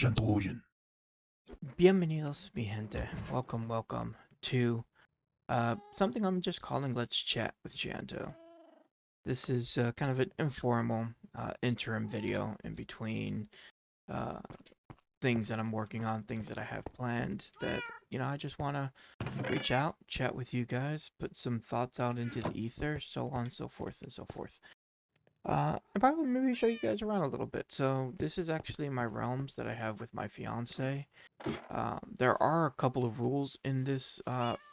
Shantogen. Bienvenidos, mi gente. Welcome to something I'm just calling Let's Chat with Shanto. This is kind of an informal interim video in between uh, things that I'm working on, things that I have planned that, I just want to reach out, chat with you guys, put some thoughts out into the ether, so on, so forth, and so forth. And probably maybe show you guys around a little bit. So this is actually my realms that I have with my fiance. There are a couple of rules in this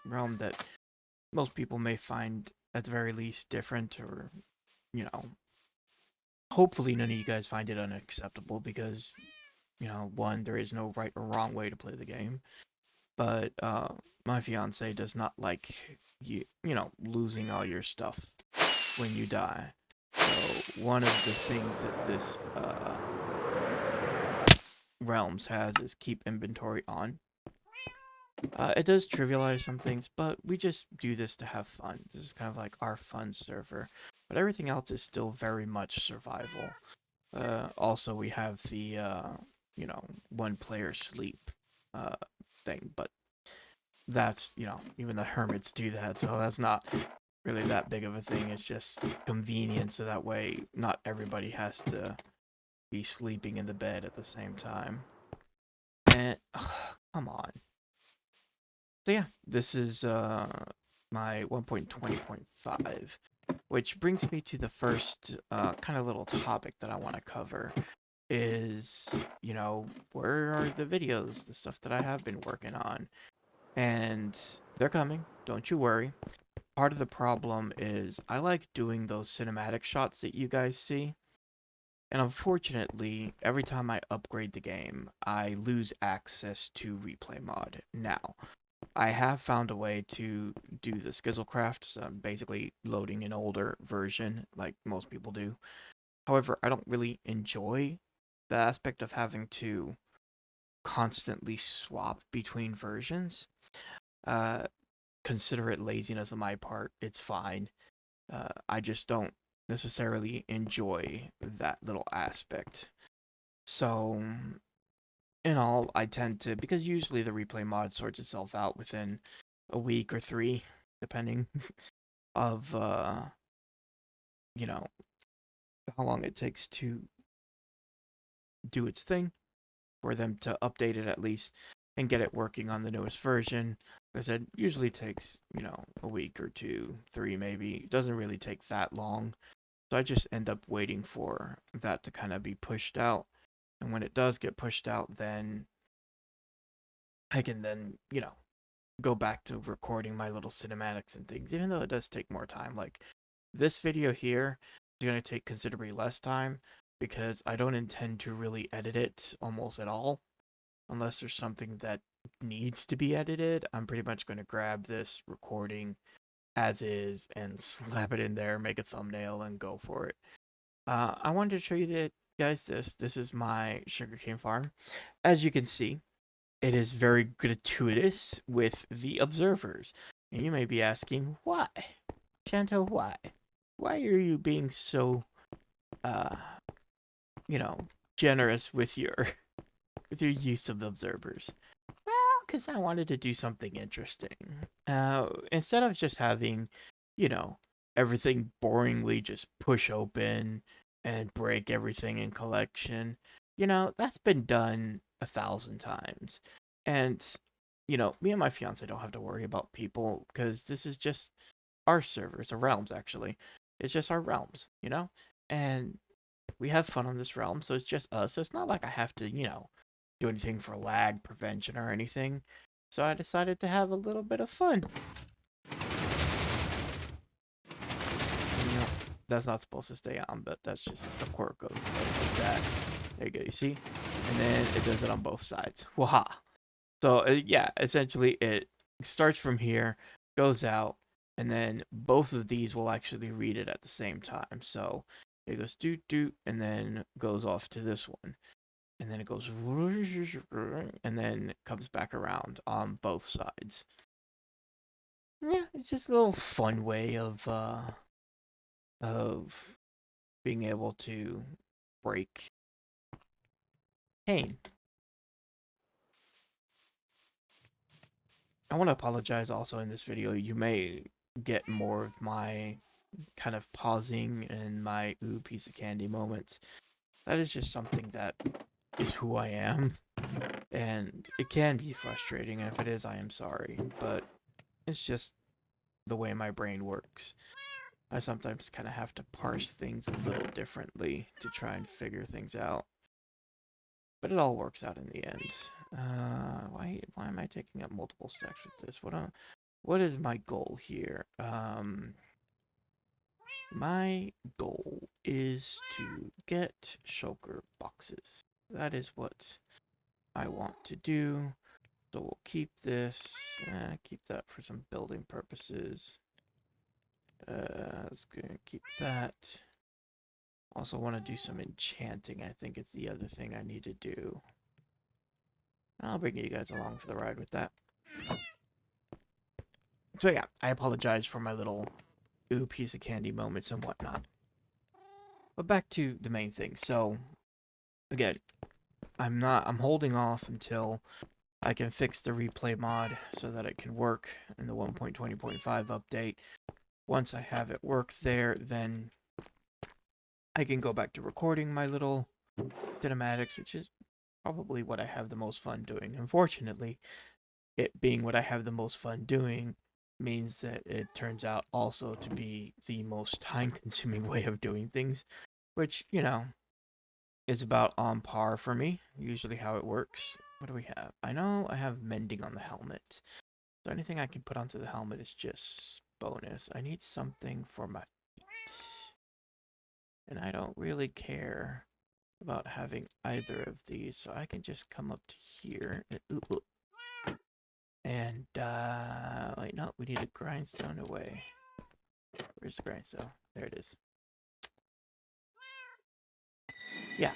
realm that most people may find at the very least different, or you know, hopefully none of you guys find it unacceptable because one, there is no right or wrong way to play the game, but my fiance does not like losing all your stuff when you die. So one of the things that this realms has is keep inventory on. It does trivialize some things, but we just do this to have fun. This is kind of like our fun server. But everything else is still very much survival. Also, we have the, one player sleep uh, thing, but that's, even the hermits do that, so that's not really that big of a thing. It's just convenient, so that way not everybody has to be sleeping in the bed at the same time. And, come on. So yeah, this is my 1.20.5, which brings me to the first kind of little topic that I want to cover is, where are the videos, the stuff that I have been working on? And they're coming, don't you worry. Part of the problem is I like doing those cinematic shots that you guys see. And unfortunately, every time I upgrade the game, I lose access to replay mod. Now, I have found a way to do the Skizzlecraft, so I'm basically loading an older version like most people do. However, I don't really enjoy the aspect of having to constantly swap between versions. Uh, Consider it laziness on my part, it's fine. I just don't necessarily enjoy that little aspect. So, in all, I tend to, because usually the replay mod sorts itself out within a week or three, depending of you know how long it takes to do its thing for them to update it at least and get it working on the newest version. Like I said, usually takes a week or two, three maybe. It doesn't really take that long. So I just end up waiting for that to kind of be pushed out. And when it does get pushed out, then I can then, go back to recording my little cinematics and things, even though it does take more time. Like this video here is going to take considerably less time because I don't intend to really edit it almost at all. Unless there's something that needs to be edited, I'm pretty much going to grab this recording as is and slap it in there, make a thumbnail, and go for it. I wanted to show you that, guys, this is my sugarcane farm. As you can see, it is very gratuitous with the observers. And you may be asking, why? Shanto, why? Why are you being so, uh, you know, generous with your with your use of the observers? Well, because I wanted to do something interesting. Instead of just having, you know, everything boringly just push open and break everything in collection, that's been done 1,000 times. And, me and my fiance don't have to worry about people because this is just our servers, our realms actually. It's just our realms, And we have fun on this realm, so it's just us. So it's not like I have to, do anything for lag prevention or anything. So I decided to have a little bit of fun. And, that's not supposed to stay on, but that's just a quirk of that. There you go, you see? And then it does it on both sides. Waha! So yeah, essentially it starts from here, goes out, and then both of these will actually read it at the same time. So it goes doot doot, and then goes off to this one. And then it goes and then it comes back around on both sides. Yeah, it's just a little fun way of being able to break pain. I want to apologize also in this video. You may get more of my kind of pausing and my ooh piece of candy moments. That is just something that is who I am, and it can be frustrating, and if it is, I am sorry, but it's just the way my brain works. I sometimes kind of have to parse things a little differently to try and figure things out, but it all works out in the end. Why am I taking up multiple stacks with this? What is my goal here? My goal is to get shulker boxes. That is what I want to do. So we'll keep this, keep that for some building purposes. Let's go and keep that. Also want to do some enchanting. I think it's the other thing I need to do. I'll bring you guys along for the ride with that. So yeah, I apologize for my little ooh piece of candy moments and whatnot. But back to the main thing. So again, I'm holding off until I can fix the replay mod so that it can work in the 1.20.5 update. Once I have it work there, then I can go back to recording my little cinematics, which is probably what I have the most fun doing. Unfortunately, it being what I have the most fun doing means that it turns out also to be the most time-consuming way of doing things, which, you know, is about on par for me, usually how it works. What do we have? I know I have mending on the helmet. So anything I can put onto the helmet is just bonus. I need something for my feet. And I don't really care about having either of these, so I can just come up to here. And, wait, no, we need a grindstone away. Where's the grindstone? There it is. Yeah,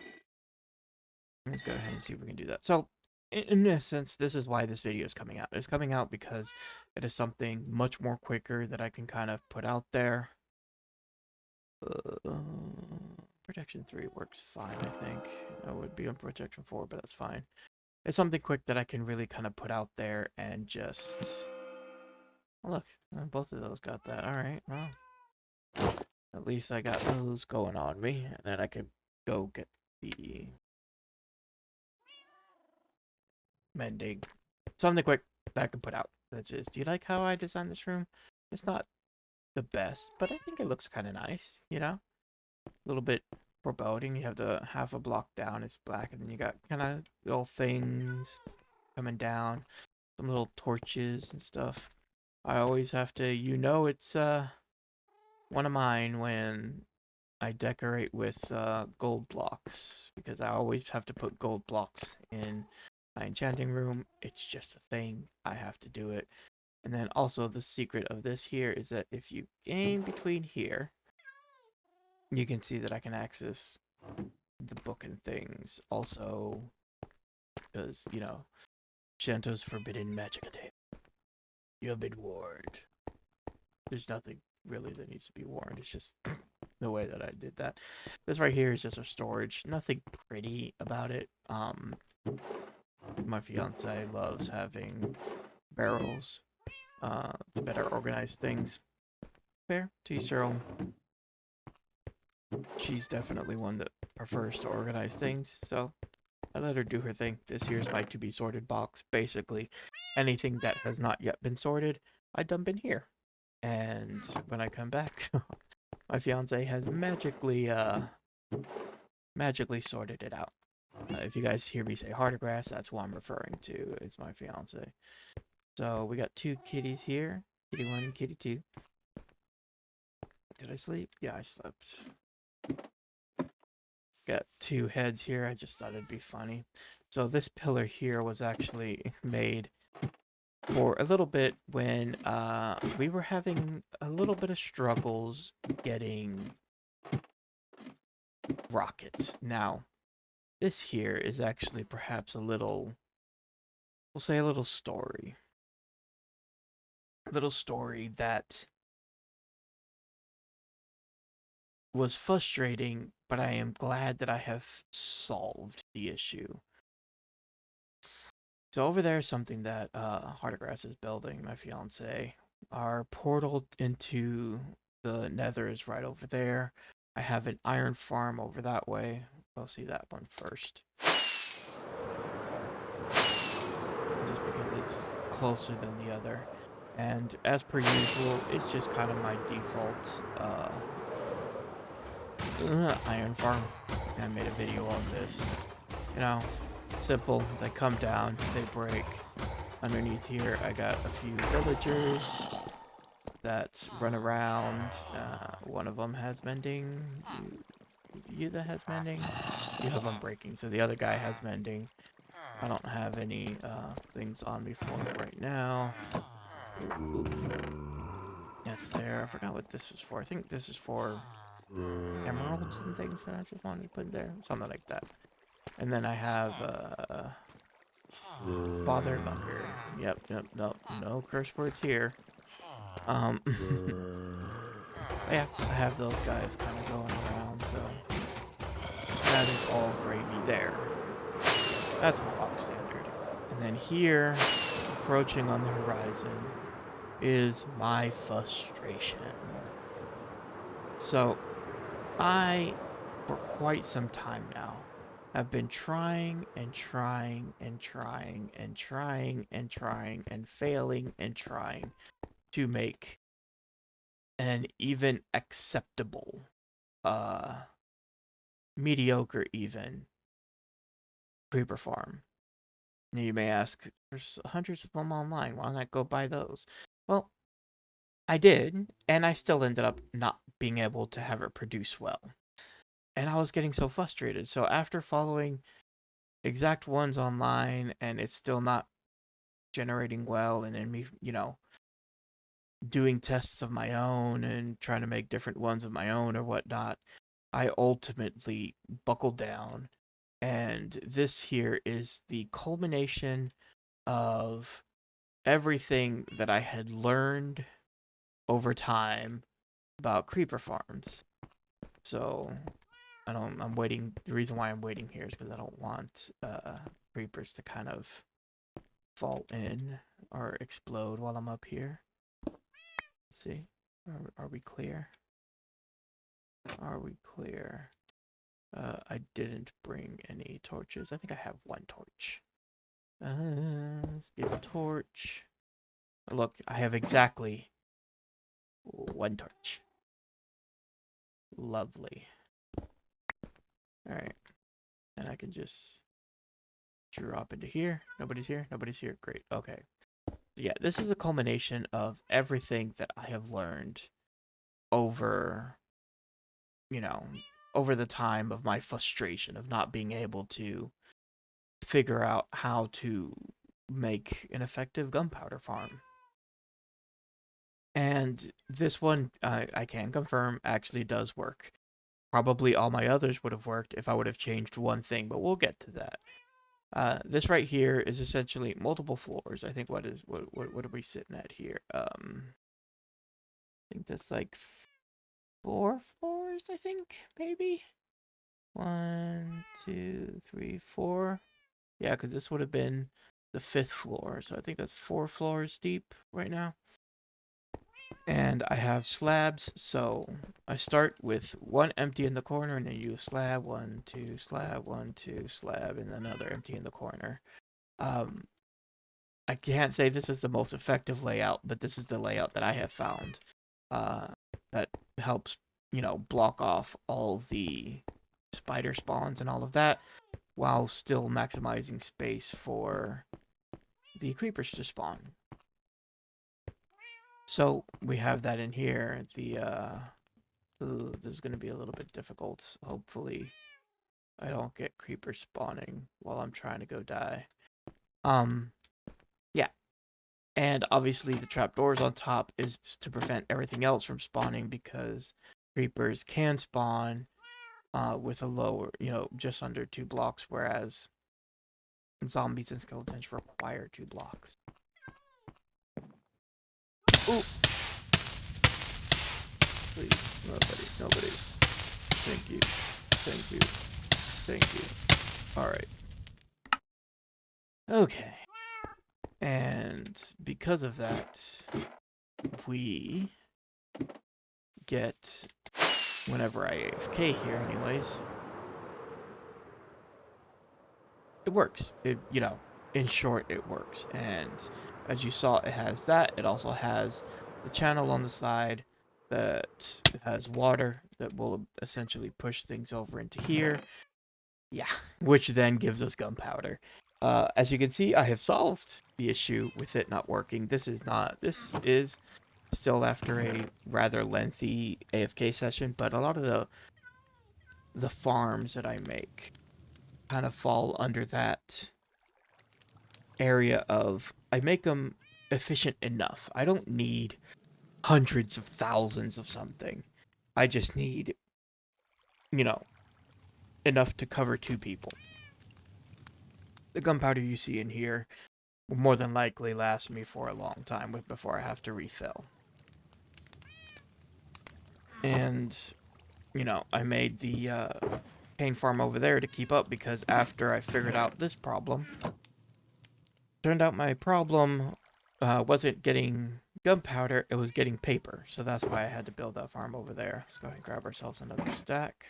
let's go ahead and see if we can do that. So, in essence, this is why this video is coming out. It's coming out because it is something much more quicker that I can kind of put out there. Uh, protection 3 works fine, I think. I would be on protection 4, but that's fine. It's something quick that I can really kind of put out there and just... Oh, look, both of those got that. Alright, well, at least I got those going on me, and then I could go get the mending. Something quick that I can put out. That's just, do you like how I designed this room? It's not the best, but I think it looks kind of nice, you know? A little bit foreboding. You have the half a block down, it's black, and then you got kind of little things coming down, some little torches and stuff. I always have to, you know, it's one of mine when I decorate with gold blocks, because I always have to put gold blocks in my enchanting room. It's just a thing. I have to do it. And then also the secret of this here is that if you aim between here, you can see that I can access the book and things. Also, because, you know, Shanto's forbidden magic attack. You have been warned. There's nothing really that needs to be warned. It's just the way that I did that. This right here is just a storage. Nothing pretty about it. My fiance loves having barrels to better organize things. Fair, to each their own. She's definitely one that prefers to organize things, so I let her do her thing. This here's my to be sorted box. Basically, anything that has not yet been sorted, I dump in here. And when I come back, my fiance has magically sorted it out. If you guys hear me say Hardigrass, that's what I'm referring to. It's my fiance. So we got two kitties here. Kitty 1 and kitty 2. Did I sleep? Yeah, I slept. Got two heads here. I just thought it'd be funny. So this pillar here was actually made for a little bit when we were having a little bit of struggles getting rockets. Now, this here is actually perhaps a little, we'll say a little story. Little story that was frustrating, but I am glad that I have solved the issue. So over there is something that Heartgrass is building, my fiance. Our portal into the Nether is right over there. I have an iron farm over that way. We'll see that one first. Just because it's closer than the other. And as per usual, it's just kind of my default iron farm. I made a video on this. You know, simple. They come down, they break. Underneath here, I got a few villagers that run around. One of them has mending. You that has mending? You have unbreaking, so the other guy has mending. I don't have any things on me for it right now. Oop. That's there. I forgot what this was for. I think this is for emeralds and things that I just wanted to put there. Something like that. And then I have Bother Mucker. Yep, no curse words here. Yeah, I have those guys kind of going around, so that is all gravy there. That's my box standard. And then here, approaching on the horizon, is my frustration. So, I, for quite some time now, have been trying and trying and trying and trying and trying and failing and trying to make an even acceptable, mediocre even, creeper farm. Now you may ask, there's hundreds of them online, why not go buy those? Well, I did, and I still ended up not being able to have it produce well. And I was getting so frustrated. So after following exact ones online and it's still not generating well, and then me, doing tests of my own and trying to make different ones of my own or whatnot, I ultimately buckled down. And this here is the culmination of everything that I had learned over time about creeper farms. So I'm waiting. The reason why I'm waiting here is because I don't want creepers to kind of fall in or explode while I'm up here. Let's see, are we clear? Are we clear? I didn't bring any torches. I think I have one torch. Let's give a torch. Look, I have exactly one torch. Lovely. Alright. And I can just drop into here. Nobody's here? Nobody's here. Great. Okay. Yeah, this is a culmination of everything that I have learned over, you know, over the time of my frustration of not being able to figure out how to make an effective gunpowder farm. And this one, I can confirm, actually does work. Probably all my others would have worked if I would have changed one thing, but we'll get to that. This right here is essentially multiple floors. I think what are we sitting at here? I think that's like 4 floors, I think, maybe. 1, 2, 3, 4. Yeah, because this would have been the 5th floor, so I think that's 4 floors deep right now. And I have slabs, so I start with one empty in the corner, and then you slab, 1, 2, slab, 1, 2, slab, and another empty in the corner. I can't say this is the most effective layout, but this is the layout that I have found that helps, block off all the spider spawns and all of that, while still maximizing space for the creepers to spawn. So we have that in here. This is going to be a little bit difficult. Hopefully I don't get creepers spawning while I'm trying to go die. Yeah. And obviously the trapdoors on top is to prevent everything else from spawning, because creepers can spawn with a lower, just under 2 blocks, whereas zombies and skeletons require 2 blocks. Ooh! Please, nobody. Thank you. Alright. Okay. And because of that, we get, whenever I AFK here anyways, it works. In short, it works. And as you saw, it has that. It also has the channel on the side that has water that will essentially push things over into here. Yeah, which then gives us gunpowder. As you can see, I have solved the issue with it not working. This is still after a rather lengthy AFK session, but a lot of the farms that I make kind of fall under that area of I make them efficient enough. I don't need hundreds of thousands of something. I just need, you know, enough to cover two people. The gunpowder you see in here will more than likely last me for a long time before I have to refill. And, I made the cane farm over there to keep up because after I figured out this problem, turned out my problem wasn't getting gunpowder, it was getting paper. So that's why I had to build that farm over there. Let's go ahead and grab ourselves another stack.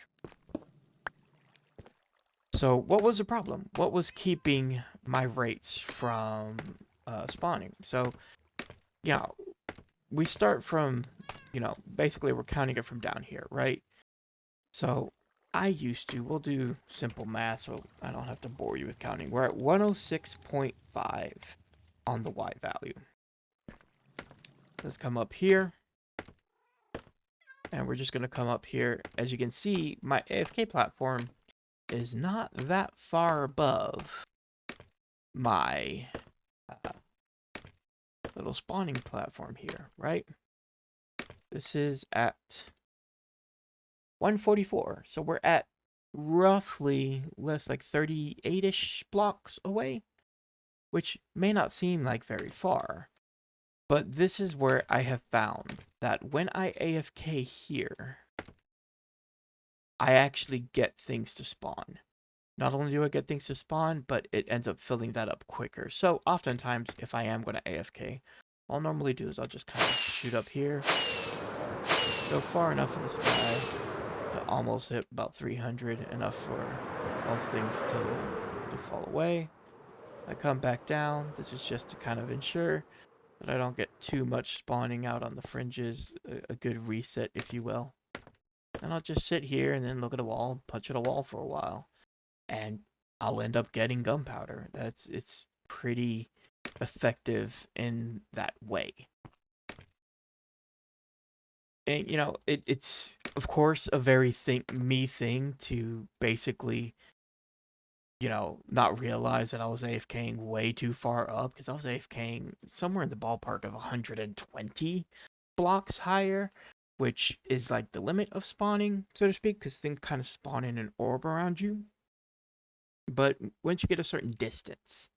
So what was the problem? What was keeping my rates from spawning? So, yeah, we start from, basically we're counting it from down here, right? So we'll do simple math so I don't have to bore you with counting. We're at 106.5 on the Y value. Let's come up here. And we're just going to come up here. As you can see, my AFK platform is not that far above my little spawning platform here, right? This is at 144. So we're at roughly less like 38-ish blocks away, which may not seem like very far. But this is where I have found that when I AFK here, I actually get things to spawn. Not only do I get things to spawn, but it ends up filling that up quicker. So oftentimes, if I am going to AFK, all I'll normally do is I'll just kind of shoot up here, go far enough in the sky to almost hit about 300, enough for most things to fall away. I come back down. This is just to kind of ensure that I don't get too much spawning out on the fringes, a good reset, if you will. And I'll just sit here and then look at a wall, punch at a wall for a while. And I'll end up getting gunpowder. It's pretty effective in that way. And it's of course a very me thing to basically, not realize that I was AFKing way too far up, because I was AFKing somewhere in the ballpark of 120 blocks higher, which is like the limit of spawning, so to speak, because things kind of spawn in an orb around you. But once you get a certain distance,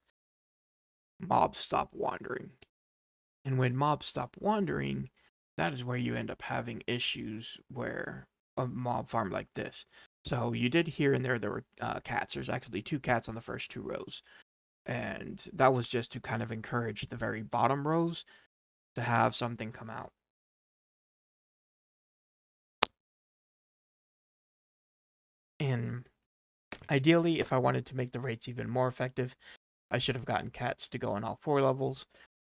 mobs stop wandering. And when mobs stop wandering, that is where you end up having issues where a mob farm like this. So you did here and there were cats. There's actually 2 cats on the first 2 rows. And that was just to kind of encourage the very bottom rows to have something come out. And ideally, if I wanted to make the rates even more effective, I should have gotten cats to go on all 4 levels.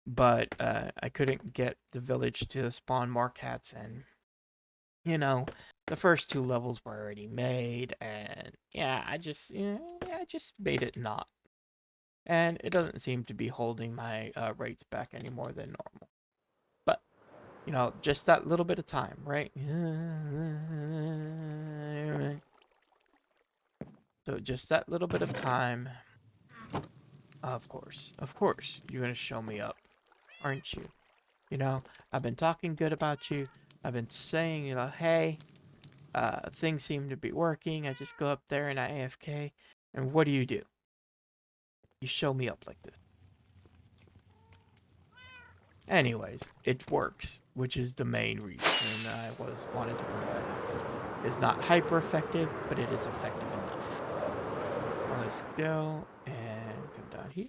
But I couldn't get the village to spawn more cats, and the first 2 levels were already made, and I just made it not, and it doesn't seem to be holding my rates back any more than normal. But just that little bit of time, right? So just that little bit of time. Of course, you're gonna show me up, aren't you? I've been talking good about you. I've been saying, hey, things seem to be working. I just go up there and I AFK. And what do? You show me up like this. Anyways, it works, which is the main reason I wanted to point that out. It's not hyper effective, but it is effective enough. Let's go and come down here.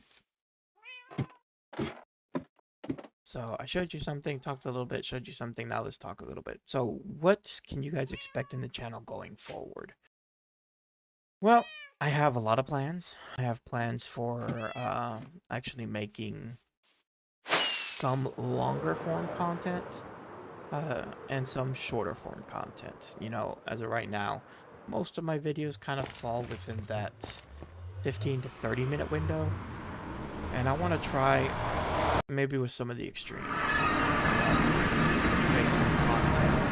So I showed you something, talked a little bit, showed you something, now let's talk a little bit. So what can you guys expect in the channel going forward? Well, I have a lot of plans. I have plans for actually making some longer form content and some shorter form content. You know, as of right now, most of my videos kind of fall within that 15 to 30-minute window, and I want to try maybe with some of the extremes, make some content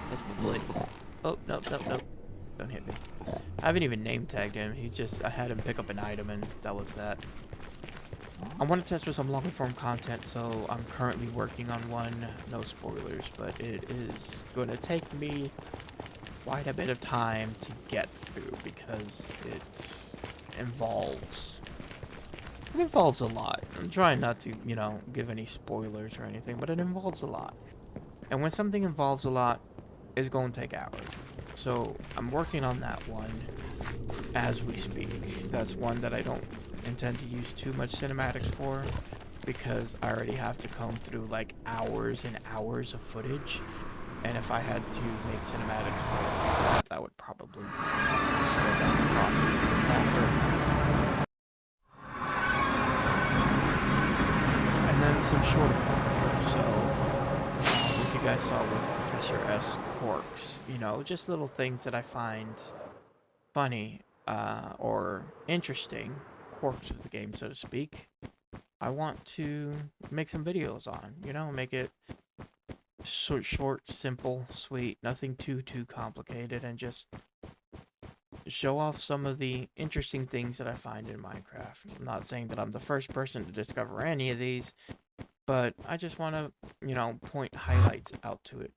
that's buddy. Oh, no, no, no, don't hit me. I haven't even name tagged him. I had him pick up an item and that was that. I want to test with some longer form content, so I'm currently working on one. No spoilers, but it is going to take me quite a bit of time to get through because involves it involves a lot. I'm trying not to, give any spoilers or anything, but it involves a lot. And when something involves a lot, it's going to take hours. So I'm working on that one as we speak. That's one that I don't intend to use too much cinematics for because I already have to comb through like hours and hours of footage. And if I had to make cinematics for that, that would probably slow down the process a bit longer. And then some shorter form. So, as you guys saw with Professor S. quirks, just little things that I find funny or interesting, quirks of the game, so to speak. I want to make some videos on, make it short, simple, sweet, nothing too complicated, and just show off some of the interesting things that I find in Minecraft. I'm not saying that I'm the first person to discover any of these, but I just want to, point highlights out to it.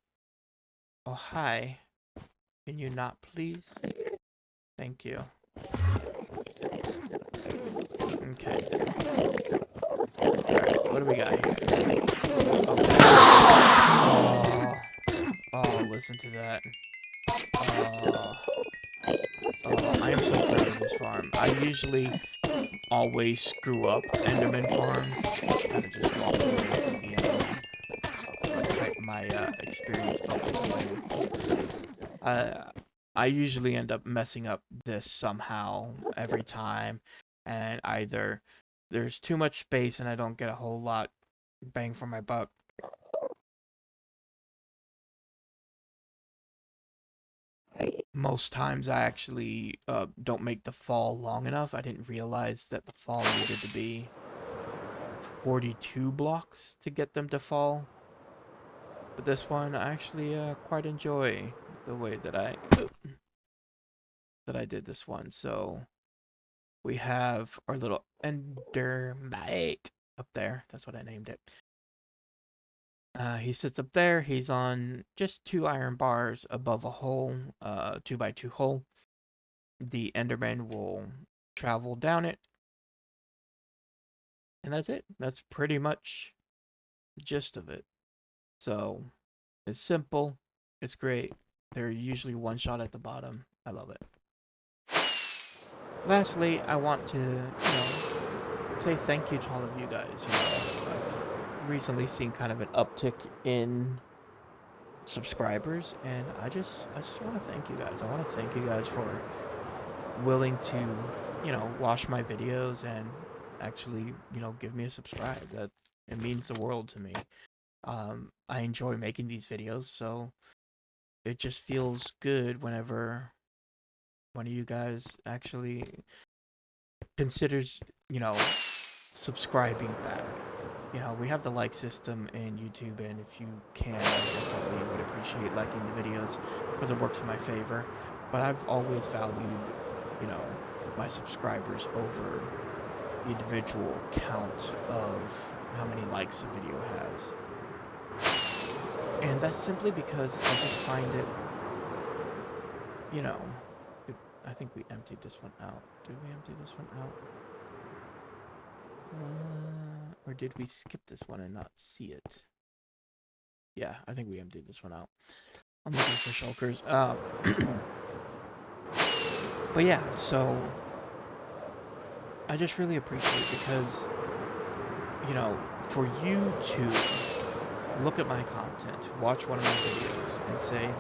Oh, hi. Can you not, please? Thank you. Okay. Alright, what do we got here? Oh. Oh, listen to that. Oh. Oh, I am so proud of this farm. I usually always screw up Enderman farms. It's kind of just walked away from the my experience bubbles away with me. I usually end up messing up this somehow every time, and either there's too much space and I don't get a whole lot bang for my buck. Most times I actually don't make the fall long enough. I didn't realize that the fall needed to be 42 blocks to get them to fall. But this one I actually quite enjoy the way that I did this one. So we have our little endermite up there. That's what I named it. He sits up there. He's on just 2 iron bars above a hole, 2x2 hole. The Enderman will travel down it, and that's it. That's pretty much the gist of it. So it's simple. It's great. They're usually one shot at the bottom. I love it. Lastly, I want to, say thank you to all of you guys. I've recently seen kind of an uptick in subscribers, and I just want to thank you guys. I want to thank you guys for willing to, watch my videos and actually, give me a subscribe. That it means the world to me. I enjoy making these videos, so it just feels good whenever one of you guys actually considers, subscribing back. We have the like system in YouTube, and if you can, I definitely would appreciate liking the videos because it works in my favor. But I've always valued, you know, my subscribers over the individual count of how many likes a video has. And that's simply because I just find it, you know, I think we emptied this one out. Did we empty this one out? Or did we skip this one and not see it? Yeah, I think we emptied this one out. I'm looking for shulkers. But yeah, so I just really appreciate it because, for you to look at my content, watch one of my videos, and say,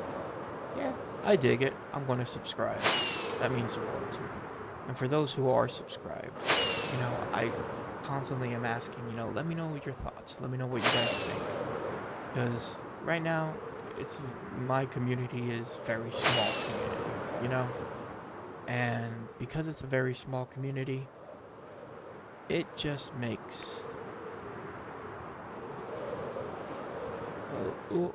yeah, I dig it, I'm going to subscribe. That means the world to me. And for those who are subscribed, I constantly am asking, let me know your thoughts. Let me know what you guys think. Because right now, it's my community is very small community. And because it's a very small community, it just makes oh,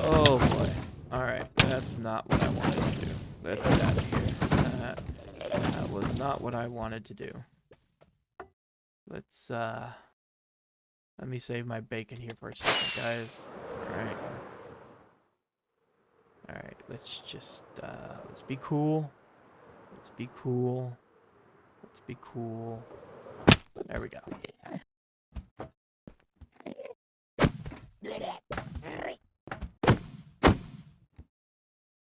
oh boy. Alright, that's not what I wanted to do. Let's get out of here. That was not what I wanted to do. Let's let me save my bacon here for a second, guys. Alright. Alright, let's just let's be cool. Let's be cool. Let's be cool. There we go.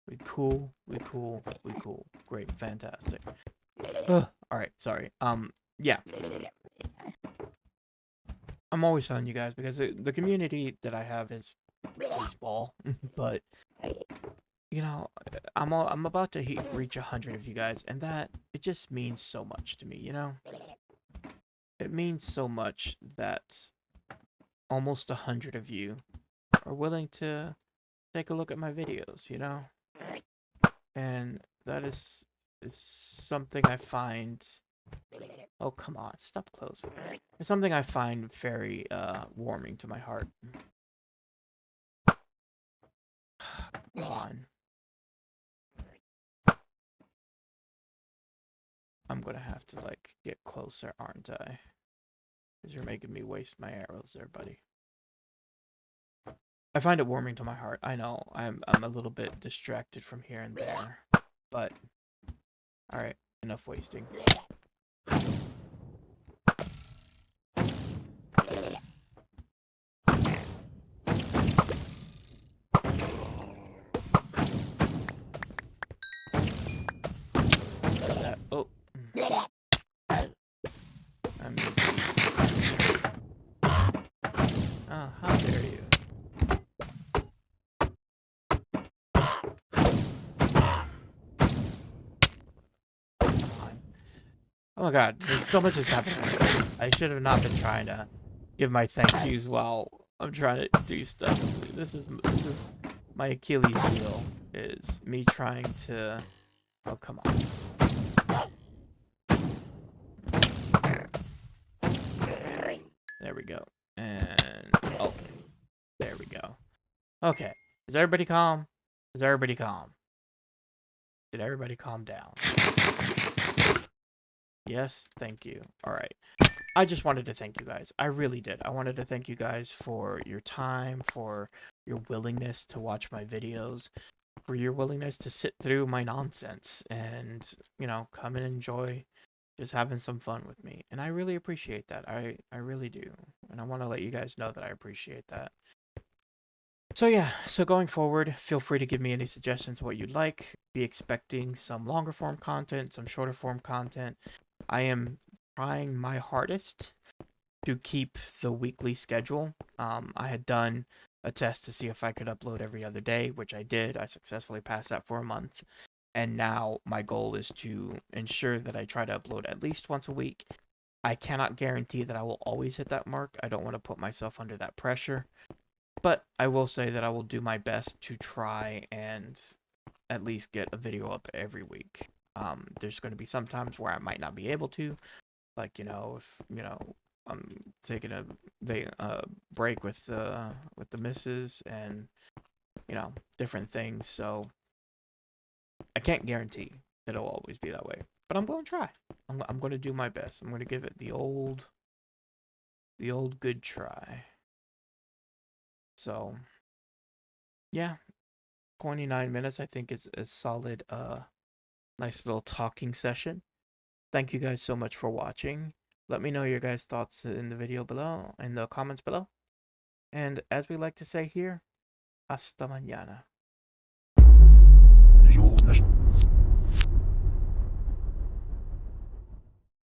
We cool, we cool, we cool. Great, fantastic. Alright, sorry. Yeah. I'm always telling you guys because the community that I have is really small, but you know, I'm about to reach 100 of you guys, and that it just means so much to me. It means so much that almost 100 of you are willing to take a look at my videos. And that is something I find. Oh, come on, stop closing. It's something I find very warming to my heart. Come on. I'm gonna have to like get closer, aren't I? Because you're making me waste my arrows there, buddy. I find it warming to my heart. I know I'm a little bit distracted from here and there, but all right, enough wasting. That, oh, I'm. Oh, how dare you! Come on. Oh my God, there's so much has happened. I should have not been trying to give my thank yous while I'm trying to do stuff. This is my Achilles heel is me trying to. Oh, come on. There we go. And oh, there we go. Okay. Is everybody calm? Is everybody calm? Did everybody calm down? Yes, thank you. All right. I just wanted to thank you guys. I really did. I wanted to thank you guys for your time, for your willingness to watch my videos, for your willingness to sit through my nonsense and, come and enjoy just having some fun with me. And I really appreciate that. I really do. And I want to let you guys know that I appreciate that. So yeah, so going forward, feel free to give me any suggestions what you'd like. Be expecting some longer form content, some shorter form content. I am trying my hardest to keep the weekly schedule. I had done a test to see if I could upload every other day, which I did. I successfully passed that for a month. And now my goal is to ensure that I try to upload at least once a week. I cannot guarantee that I will always hit that mark. I don't want to put myself under that pressure. But I will say that I will do my best to try and at least get a video up every week. There's going to be some times where I might not be able to, like if I'm taking a break with the missus and different things, so I can't guarantee that it'll always be that way. But I'm going to try. I'm going to do my best. I'm going to give it the old good try. So yeah, 29 minutes I think is a solid nice little talking session. Thank you guys so much for watching. Let me know your guys' thoughts in the video below, in the comments below. And as we like to say here, hasta mañana.